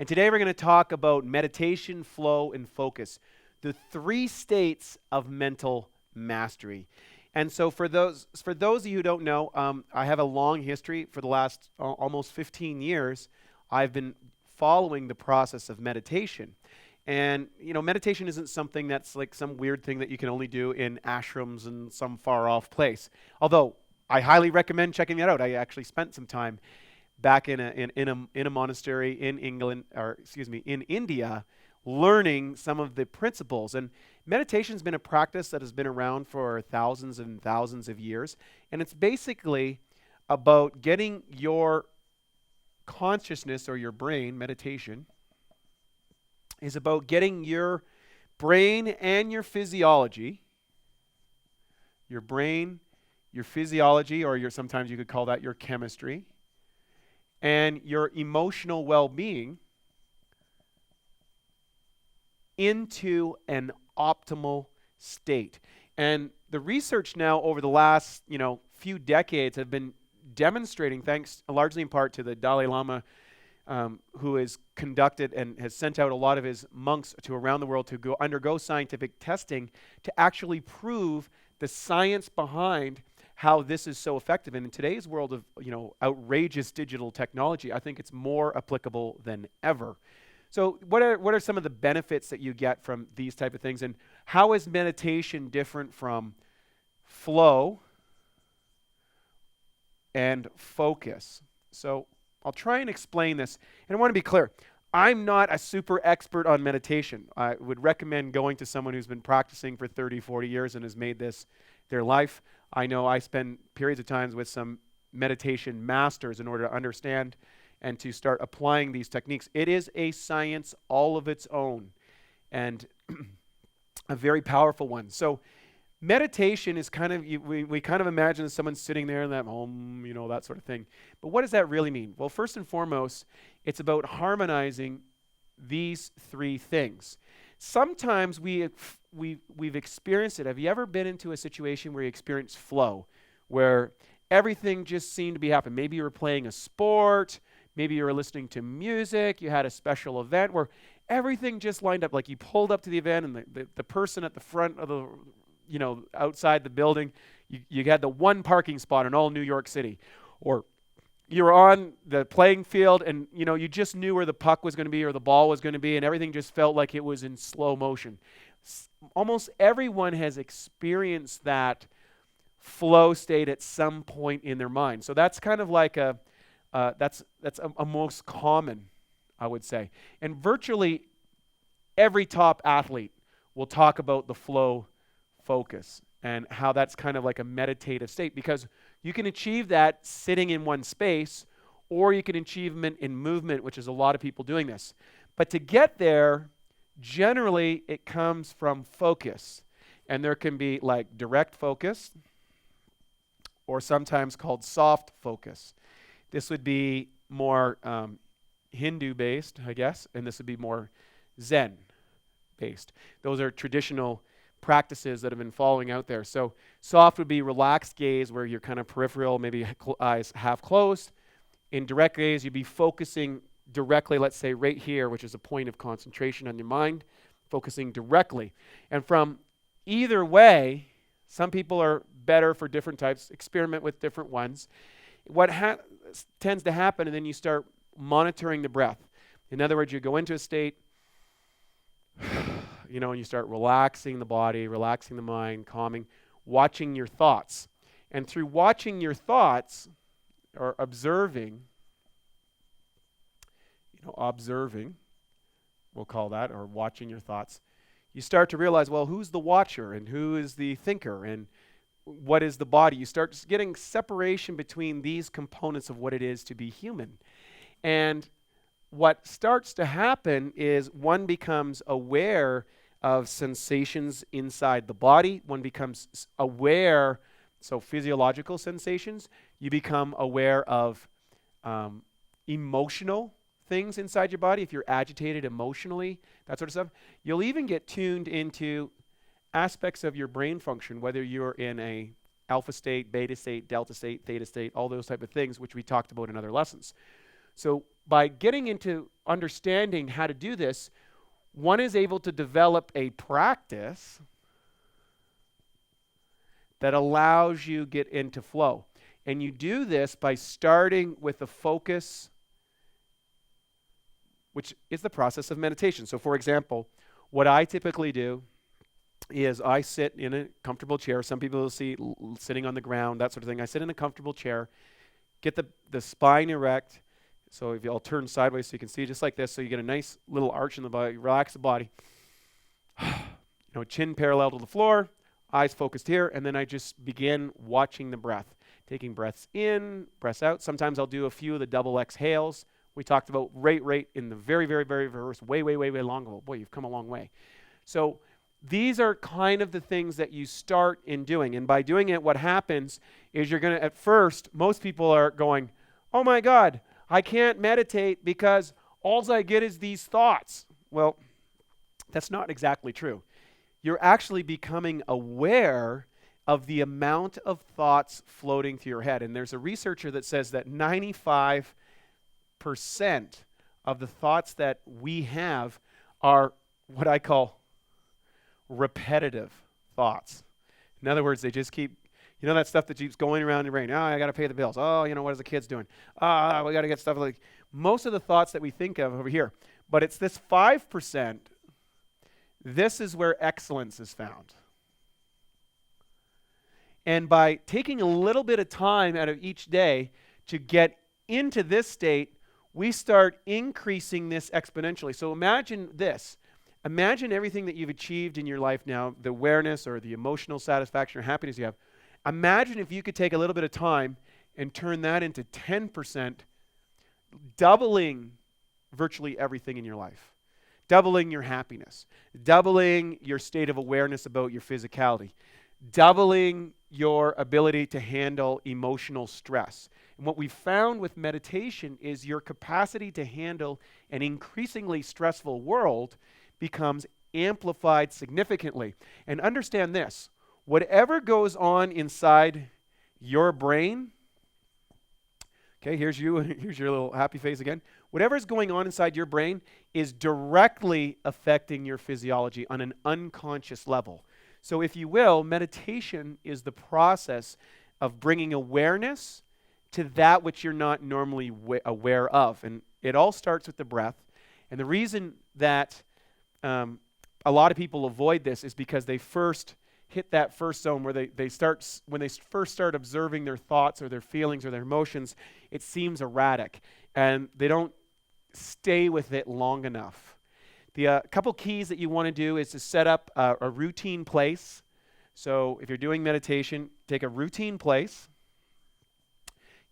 And today we're going to talk about meditation, flow, and focus, the three states of mental mastery. And so for those of you who don't know, I have a long history for the last almost 15 years. I've been following the process of meditation. And, meditation isn't something that's like some weird thing that you can only do in ashrams in some far off place. Although I highly recommend checking that out. I actually spent some time back in a monastery in India, learning some of the principles. And meditation's been a practice that has been around for thousands and thousands of years. And it's basically about getting your consciousness or your brain, meditation, is about getting your brain and your physiology, or sometimes you could call that your chemistry, and your emotional well-being into an optimal state. And the research now over the last, few decades have been demonstrating, thanks largely in part to the Dalai Lama, who has conducted and has sent out a lot of his monks to around the world to go undergo scientific testing to actually prove the science behind how this is so effective. And in today's world of outrageous digital technology, I think it's more applicable than ever. So what are some of the benefits that you get from these type of things, and how is meditation different from flow and focus? So I'll try and explain this. And I want to be clear. I'm not a super expert on meditation. I would recommend going to someone who's been practicing for 30, 40 years and has made this their life. I know I spend periods of times with some meditation masters in order to understand and to start applying these techniques. It is a science all of its own, and a very powerful one. So meditation is kind of, we kind of imagine someone sitting there in that home, that sort of thing. But what does that really mean? Well, first and foremost, it's about harmonizing these three things. Sometimes we've experienced it. Have you ever been into a situation where you experience flow, where everything just seemed to be happening? Maybe you were playing a sport, maybe you were listening to music, you had a special event where everything just lined up. Like you pulled up to the event and the person at the front of the outside the building, you had the one parking spot in all New York City. Or you were on the playing field and, you just knew where the puck was going to be or the ball was going to be, and everything just felt like it was in slow motion. Almost everyone has experienced that flow state at some point in their mind. So that's kind of like that's a most common, I would say. And virtually every top athlete will talk about the flow focus and how that's kind of like a meditative state, because you can achieve that sitting in one space, or you can achieve it in movement, which is a lot of people doing this. But to get there, generally it comes from focus. And there can be like direct focus, or sometimes called soft focus. This would be more Hindu-based, I guess, and this would be more Zen-based. Those are traditional practices that have been following out there. So soft would be relaxed gaze, where you're kind of peripheral, maybe eyes half closed. In direct gaze, you'd be focusing directly, let's say right here, which is a point of concentration on your mind, focusing directly. And from either way, some people are better for different types. Experiment with different ones. What tends to happen, and then you start monitoring the breath. In other words, you go into a state, and you start relaxing the body, relaxing the mind, calming, watching your thoughts. And through watching your thoughts, or observing, we'll call that, or watching your thoughts, you start to realize, well, who's the watcher and who is the thinker and what is the body? You start getting separation between these components of what it is to be human. And what starts to happen is one becomes aware of sensations inside the body. One becomes aware, so physiological sensations. You become aware of emotional things inside your body. If you're agitated emotionally, that sort of stuff. You'll even get tuned into aspects of your brain function, whether you're in a alpha state, beta state, delta state, theta state, all those type of things, which we talked about in other lessons. So by getting into understanding how to do this, one is able to develop a practice that allows you get into flow. And you do this by starting with a focus, which is the process of meditation. So for example, what I typically do is I sit in a comfortable chair. Some people will see sitting on the ground, that sort of thing. I sit in a comfortable chair, get the spine erect. So if I'll turn sideways so you can see, just like this, so you get a nice little arch in the body, relax the body. Chin parallel to the floor, eyes focused here, and then I just begin watching the breath, taking breaths in, breaths out. Sometimes I'll do a few of the double exhales. We talked about rate in the very, very, very first, way long ago. Boy, you've come a long way. So these are kind of the things that you start in doing. And by doing it, what happens is you're going to, at first, most people are going, oh my God, I can't meditate because all I get is these thoughts. Well, that's not exactly true. You're actually becoming aware of the amount of thoughts floating through your head. And there's a researcher that says that 95% of the thoughts that we have are what I call repetitive thoughts. In other words, they just keep, that stuff that keeps going around your brain. Oh, I got to pay the bills. Oh, what are the kids doing? We got to get stuff like, most of the thoughts that we think of over here. But it's this 5%, this is where excellence is found. And by taking a little bit of time out of each day to get into this state, we start increasing this exponentially. So imagine this. Imagine everything that you've achieved in your life now, the awareness or the emotional satisfaction or happiness you have. Imagine if you could take a little bit of time and turn that into 10%, doubling virtually everything in your life, doubling your happiness, doubling your state of awareness about your physicality, doubling your ability to handle emotional stress. And what we found with meditation is your capacity to handle an increasingly stressful world becomes amplified significantly. And understand this, whatever goes on inside your brain, okay, here's your little happy face again. Whatever's going on inside your brain is directly affecting your physiology on an unconscious level. So if you will, meditation is the process of bringing awareness to that which you're not normally aware of. And it all starts with the breath. And the reason that a lot of people avoid this is because they first hit that first zone where they start, when they first start observing their thoughts or their feelings or their emotions, it seems erratic. And they don't stay with it long enough. The couple keys that you want to do is to set up a routine place. So if you're doing meditation, take a routine place.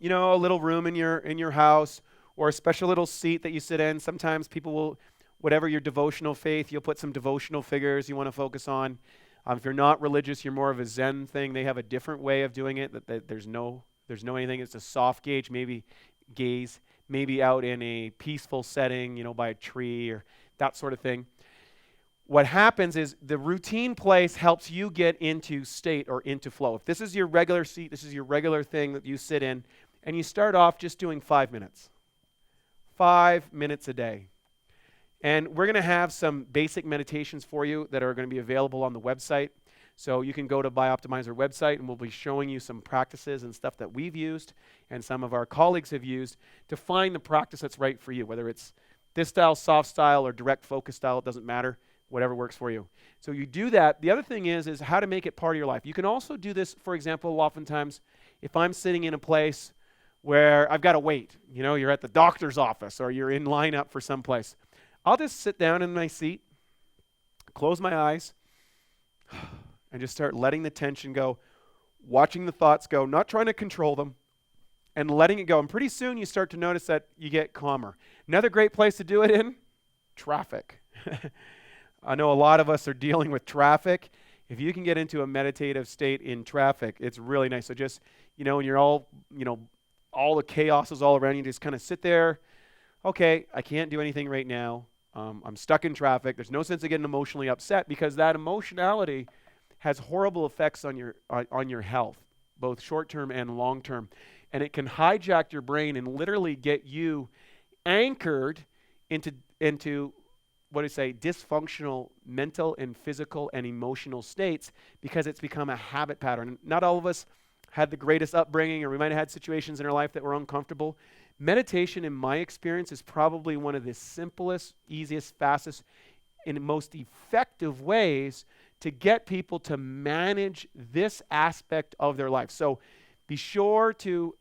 A little room in your house or a special little seat that you sit in. Sometimes people will, whatever your devotional faith, you'll put some devotional figures you want to focus on. If you're not religious, you're more of a Zen thing. They have a different way of doing it. That there's no anything. It's a soft gaze, maybe out in a peaceful setting, by a tree or that sort of thing. What happens is the routine place helps you get into state or into flow. If this is your regular seat, this is your regular thing that you sit in, and you start off just doing 5 minutes. 5 minutes a day. And we're going to have some basic meditations for you that are going to be available on the website. So you can go to Bioptimizer website, and we'll be showing you some practices and stuff that we've used and some of our colleagues have used to find the practice that's right for you, whether it's this style, soft style, or direct focus style. It doesn't matter. Whatever works for you. So you do that. The other thing is how to make it part of your life. You can also do this, for example, oftentimes if I'm sitting in a place where I've got to wait, you're at the doctor's office or you're in line up for someplace. I'll just sit down in my seat, close my eyes, and just start letting the tension go, watching the thoughts go, not trying to control them, and letting it go. And pretty soon you start to notice that you get calmer. Another great place to do it in, traffic. I know a lot of us are dealing with traffic. If you can get into a meditative state in traffic, it's really nice. So just, when you're all the chaos is all around you, just kind of sit there. Okay, I can't do anything right now. I'm stuck in traffic. There's no sense of getting emotionally upset because that emotionality has horrible effects on your health, both short-term and long-term. And it can hijack your brain and literally get you anchored into what do you say, dysfunctional mental and physical and emotional states because it's become a habit pattern. Not all of us had the greatest upbringing, or we might have had situations in our life that were uncomfortable. Meditation, in my experience, is probably one of the simplest, easiest, fastest, and most effective ways to get people to manage this aspect of their life. So be sure to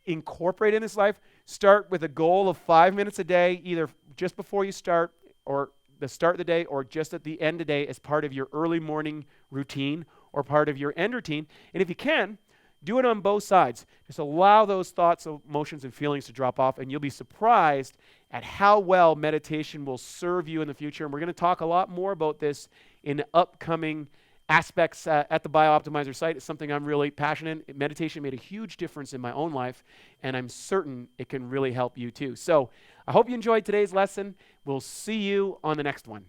incorporate in this life. Start with a goal of 5 minutes a day, either just before you start or the start of the day or just at the end of the day as part of your early morning routine or part of your end routine. And if you can, do it on both sides. Just allow those thoughts, emotions, and feelings to drop off, and you'll be surprised at how well meditation will serve you in the future. And we're going to talk a lot more about this in upcoming aspects at the BioOptimizer site. It's something I'm really passionate in. Meditation made a huge difference in my own life, and I'm certain it can really help you too. So I hope you enjoyed today's lesson. We'll see you on the next one.